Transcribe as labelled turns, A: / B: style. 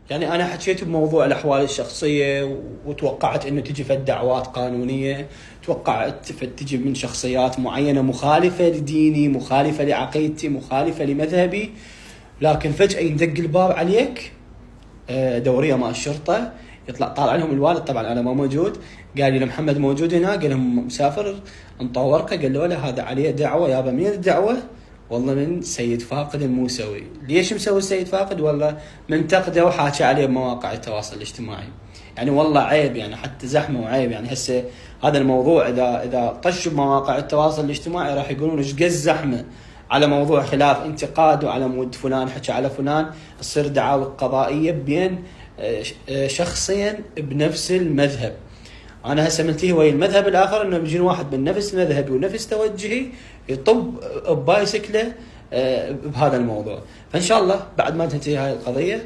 A: يعني انا حكيت بموضوع الاحوال الشخصيه وتوقعت انه تجي فد دعوات قانونيه، توقعت تجي من شخصيات معينه مخالفه لديني، مخالفه لعقيدتي، مخالفه لمذهبي، لكن فجاه يندق الباب عليك دوريه مع الشرطه، يطلع طالع لهم الوالد، طبعا انا ما موجود، قال لي محمد موجود هنا، قال لهم مسافر، انطوا ورقه، قال له لا هذا عليه دعوه يابا. مين الدعوه؟ والله من سيد فاقد الموسوي. ليش مسوي السيد فاقد؟ والله منتقده وحاكي عليه بمواقع التواصل الاجتماعي. يعني والله عيب، يعني حتى زحمه وعيب. يعني هسه هذا الموضوع اذا طش بمواقع التواصل الاجتماعي راح يقولون ايش قد زحمه على موضوع خلاف انتقاد، وعلى مود فلان حكى على فلان، تصير دعاوى قضائيه بين شخصين بنفس المذهب. انا هسه ملتهي ويا المذهب الاخر انه بيجي واحد من نفس مذهبي ونفس توجهي يطب ببايسكله بهذا الموضوع. فان شاء الله بعد ما تنتهي هاي القضيه